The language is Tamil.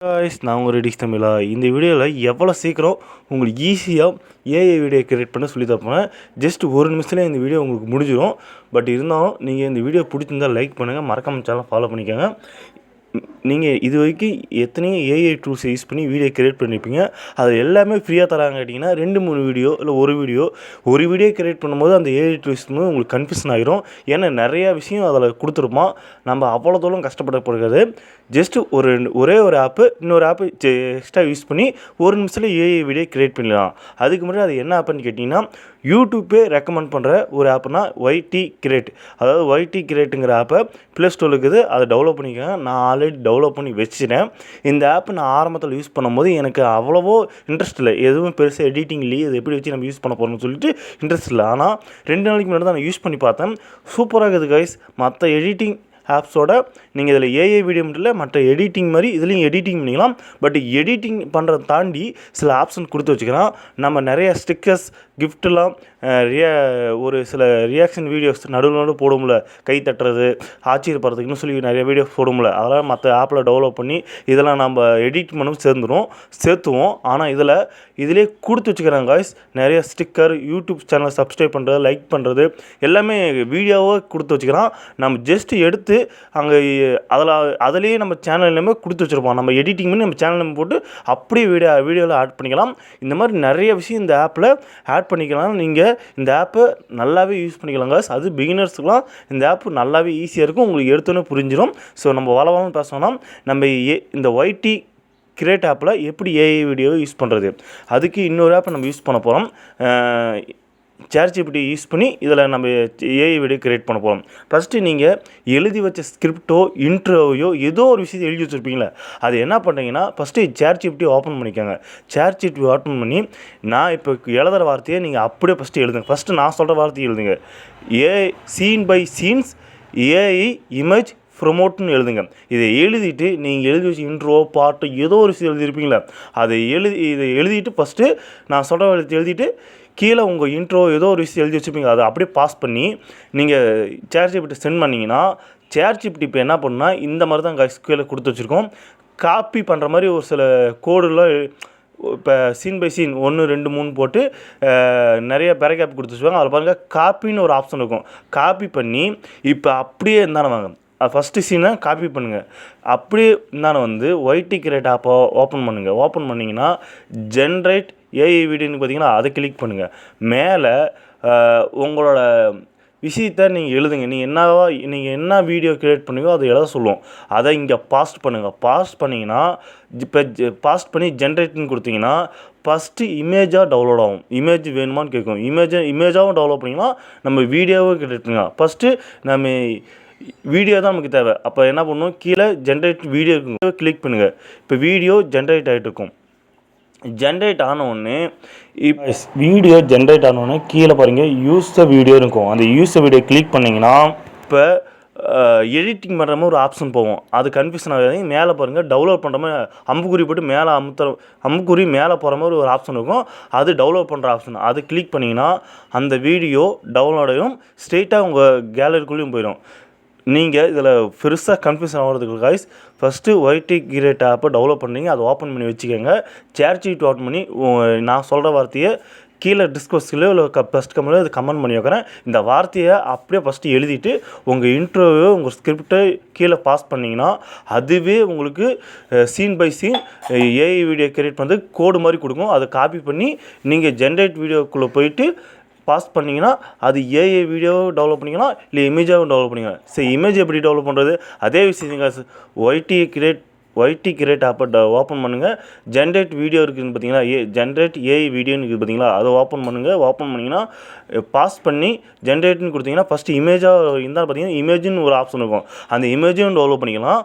गाइस நான் உங்கள் ரெடிக்ஸ் தமிழா இந்த வீடியோவில் எவ்வளோ சீக்கிரம் உங்களுக்கு ஈஸியாக ஏஐ வீடியோ கிரியேட் பண்ண சொல்லி தப்பேன். ஜஸ்ட் ஒரு நிமிஷத்துல இந்த வீடியோ உங்களுக்கு முடிஞ்சிடும். பட் இருந்தாலும் நீங்கள் இந்த வீடியோ பிடிச்சிருந்தால் லைக் பண்ணுங்கள், மறக்காம சேனல் ஃபாலோ பண்ணிக்கோங்க. நீங்கள் இது வரைக்கும் எத்தனையோ ஏஐ டூல்ஸ் யூஸ் பண்ணி வீடியோ கிரியேட் பண்ணியிருப்பீங்க. அது எல்லாமே ஃப்ரீயாக தராங்க கேட்டிங்கன்னா 2-3 வீடியோ இல்லை ஒரு வீடியோ கிரியேட் பண்ணும்போது அந்த ஏஐ டூல்ஸ் உங்களுக்கு கன்ஃபியூஷன் ஆகிரும். ஏன்னா நிறையா விஷயம் அதில் கொடுத்துருப்போம். நம்ம அவ்வளோ தூரம் கஷ்டப்படப்படுகிறது. ஜஸ்ட்டு ஒரே ஒரு ஆப்பு இன்னொரு ஆப்பு எக்ஸ்ட்ரா யூஸ் பண்ணி ஒரு நிமிஷத்தில் ஏஐ வீடியோ கிரியேட் பண்ணிடலாம். அதுக்கு முன்னாடி அது என்ன ஆப்புன்னு கேட்டிங்கன்னா யூடியூப்பே ரெக்கமெண்ட் பண்ணுற ஒரு ஆப்புனா ஒய்டி கிரியேட். அதாவது ஒய்டி கிரியேட்டுங்கிற ஆப்பை ப்ளே ஸ்டோரில் இருக்குது, அதை டெவலப் பண்ணிக்கோங்க. நான் ஆல்ரெடி டெவலப் பண்ணி வச்சுட்டேன். இந்த ஆப் நான் ஆரம்பத்தில் யூஸ் பண்ணும்போது எனக்கு அவ்வளவோ இன்ட்ரெஸ்ட் இல்லை. எதுவும் பெருசாக எடிட்டிங் இல்லையே, இது எப்படி வச்சு நம்ம யூஸ் பண்ண போகிறோம்னு சொல்லிட்டு இன்ட்ரெஸ்ட் இல்லை. ஆனால் 2 நாளைக்கு முன்னாடி தான் நான் யூஸ் பண்ணி பார்த்தேன். சூப்பராக இருக்குது கைஸ். மற்ற எடிட்டிங் ஆப்ஸோட நீங்கள் இதில் ஏஐ வீடியோ மட்டும் இல்லை, மற்ற எடிட்டிங் மாதிரி இதுலேயும் எடிட்டிங் பண்ணிக்கலாம். பட் எடிட்டிங் பண்ணுறதை தாண்டி சில ஆப்ஷன் கொடுத்து வச்சுக்கலாம். நம்ம நிறைய ஸ்டிக்கர்ஸ் கிஃப்ட்லாம் ஒரு சில ரியாக்ஷன் வீடியோஸ் நடுவில் போடும்ல, கை தட்டுறது, ஆச்சரியப்படுறதுக்குன்னு சொல்லி நிறைய வீடியோஸ் போடும்ல, அதெல்லாம் மற்ற ஆப்பில் டெவலப் பண்ணி இதெல்லாம் நம்ம எடிட் பண்ணவும் சேர்த்துவோம். ஆனால் இதிலே கொடுத்து வச்சுக்கிறாங்க காய்ஸ். நிறைய ஸ்டிக்கர், யூடியூப் சேனல் சப்ஸ்கிரைப் பண்ணுறது, லைக் பண்ணுறது எல்லாமே வீடியோவாக கொடுத்து வச்சுக்கிறான். நம்ம ஜஸ்ட் எடுத்து அங்கே அதிலேயே நம்ம சேனல் எல்லாமே கொடுத்து வச்சுருப்போம். நம்ம எடிட்டிங் பண்ணி நம்ம சேனல் நம்ம போட்டு அப்படியே வீடியோவில் ஆட் பண்ணிக்கலாம். இந்த மாதிரி நிறைய விஷயம் இந்த ஆப்பில் ஆட் பண்ணிக்கலாம். நீங்கள் இந்த ஆப்பை நல்லாவே யூஸ் பண்ணிக்கலாம் காய்ஸ். அது பிகினர்ஸுக்கெலாம் இந்த ஆப் நல்லாவே ஈஸியாக இருக்கும், உங்களுக்கு எடுத்தோன்னே புரிஞ்சிடும். ஸோ நம்ம வளவளன்னு பேசணும்னா நம்ம இந்த ஒய்டி கிரியேட் ஆப்பில் எப்படி ஏஐ வீடியோ யூஸ் பண்ணுறது, அதுக்கு இன்னொரு ஆப்பை நம்ம யூஸ் பண்ண போகிறோம். ChatGPT யூஸ் பண்ணி இதில் நம்ம ஏஐ வீடியோ கிரியேட் பண்ண போகிறோம். ஃபஸ்ட்டு நீங்கள் எழுதி வச்ச ஸ்கிரிப்டோ இன்ட்ரோவையோ ஏதோ ஒரு விஷயத்தை எழுதி வச்சுருப்பீங்களே, அது என்ன பண்ணுறீங்கன்னா ஃபஸ்ட்டு ChatGPT ஓப்பன் பண்ணிக்கோங்க. ChatGPT ஓப்பன் பண்ணி நான் இப்போ எழுதுகிற வார்த்தையை நீங்கள் அப்படியே ஃபஸ்ட்டு எழுதுங்க. ஃபஸ்ட்டு நான் சொல்கிற வார்த்தையை எழுதுங்க. AI scene by scenes AI image ப்ரொமோட்னு எழுதுங்க. இதை எழுதிட்டு நீங்கள் எழுதி வச்சு இன்ட்ரோ பாட்டு ஏதோ ஒரு விஷயம் எழுதியிருப்பீங்களே, இதை எழுதிட்டு ஃபஸ்ட்டு நான் சொல்கிற எழுத்து எழுதிட்டு கீழே உங்கள் இன்ட்ரோ ஏதோ ஒரு விஷயம் எழுதி வச்சுருப்பீங்க, அதை அப்படியே பாஸ் பண்ணி நீங்கள் ChatGPT சென்ட் பண்ணிங்கன்னா ChatGPT இப்போ என்ன பண்ணுன்னா இந்த மாதிரி தான் கீழே கொடுத்து வச்சுருக்கோம். காப்பி பண்ணுற மாதிரி ஒரு சில கோடுலாம் இப்போ சீன் பை சீன் 1 2 3 போட்டு நிறைய பேராகிராஃப் கொடுத்து வச்சுருவாங்க. அதில் பாருங்கள் காப்பின்னு ஒரு ஆப்ஷன் இருக்கும். காப்பி பண்ணி இப்போ அப்படியே இருந்தானே வாங்க, அது ஃபஸ்ட்டு சீனை காப்பி பண்ணுங்கள். அப்படியே இருந்தாலும் ஒய்டி கிரியேட் ஆப்பை ஓப்பன் பண்ணுங்கள். ஓப்பன் பண்ணிங்கன்னா ஜென்ரேட் ஏஐ வீடியோன்னு பார்த்தீங்கன்னா அதை கிளிக் பண்ணுங்கள். மேலே உங்களோட விஷயத்தை நீங்கள் எழுதுங்க. நீங்கள் என்ன வீடியோ கிரியேட் பண்ணுவீங்களோ அதை எழுத சொல்லுவோம். அதை இங்கே பாஸ்ட் பண்ணுங்கள். பாஸ்ட் பண்ணிங்கன்னா இப்போ பாஸ்ட் பண்ணி ஜென்ரேட்னு கொடுத்தீங்கன்னா ஃபஸ்ட்டு இமேஜாக டவுன்லோட் ஆகும். இமேஜ் வேணுமான்னு கேட்கும். இமேஜாகவும் டவுன்லோட் பண்ணிங்கன்னா நம்ம வீடியோவும் கிரியேட் பண்ணிக்கலாம். ஃபஸ்ட்டு நம்ம வீடியோ தான் நமக்கு தேவை. அப்போ என்ன பண்ணணும், கீழே ஜென்ரேட் வீடியோ இருக்குங்க, கிளிக் பண்ணுங்கள். இப்போ வீடியோ ஜென்ரேட் ஆகிட்டு இருக்கும். ஜென்ரேட் ஆனவுடனே இப்போ வீடியோ ஜென்ரேட் ஆனவுடனே கீழே பாருங்கள் யூஸ் த வீடியோ இருக்கும். அந்த யூஸ் த வீடியோ கிளிக் பண்ணிங்கன்னா இப்போ எடிட்டிங் பண்ணுற மாதிரி ஒரு ஆப்ஷன் போகும். அது கன்ஃபியூஷன் ஆகாது. மேலே பாருங்கள் டவுன்லோட் பண்ணுற மாதிரி அம்புக்குறி போட்டு மேலே அம்புக்குறி மேலே போகிற மாதிரி ஒரு ஆப்ஷன் இருக்கும். அது டவுன்லோட் பண்ணுற ஆப்ஷன். அது கிளிக் பண்ணிங்கன்னா அந்த வீடியோ டவுன்லோட் ஆகிடும், ஸ்ட்ரெயிட்டாக உங்கள் கேலரிக்குள்ளேயும் போயிடும். நீங்கள் இதில் பெருசாக கன்ஃபியூஷன் ஆகிறதுக்கு காய்ஸ், ஃபஸ்ட்டு ஒய்டி கிரியேட் ஆப்பை டெவலப் பண்ணுறீங்க, அதை ஓப்பன் பண்ணி வச்சுக்கோங்க. ChatGPT ஓப்பன் பண்ணி நான் சொல்கிற வார்த்தையை கீழே டிஸ்கஸ்லையோ இல்லை ஃபஸ்ட் கமெண்ட்லையோ இது கமெண்ட் பண்ணி வைக்கிறேன். இந்த வார்த்தையை அப்படியே ஃபஸ்ட்டு எழுதிட்டு உங்கள் இன்ட்ரோவையோ உங்கள் ஸ்கிரிப்டை கீழே பாஸ் பண்ணிங்கன்னா அதுவே உங்களுக்கு scene by scene AI video create பண்ணுறது கோடு மாதிரி கொடுக்கும். அதை காப்பி பண்ணி நீங்கள் ஜென்ரேட் வீடியோக்குள்ளே போயிட்டு பாஸ் பண்ணிங்கன்னா அது ஏஐ வீடியோ டெவலப் பண்ணிக்கலாம், இல்லை இமேஜாகவும் டெவலப் பண்ணிக்கலாம். சரி, இமேஜ் எப்படி டெவலப் பண்ணுறது அதே விஷயம் ஒய்டி கிரியேட் ஆப்பை ஓப்பன் பண்ணுங்கள். ஜென்ரேட் வீடியோ இருக்குதுன்னு பார்த்தீங்களா, ஜென்ரேட் ஏஐ வீடியோன்னு இருக்குது பார்த்தீங்களா, அதை ஓப்பன் பண்ணுங்கள். ஓப்பன் பண்ணிங்கன்னா பாஸ் பண்ணி ஜென்ரேட்னு கொடுத்தீங்கன்னா ஃபஸ்ட்டு இமேஜாக இருந்தால் பார்த்தீங்கன்னா இமேஜின்னு ஒரு ஆப்ஷன் இருக்கும். அந்த இமேஜையும் டெவலப் பண்ணிக்கலாம்.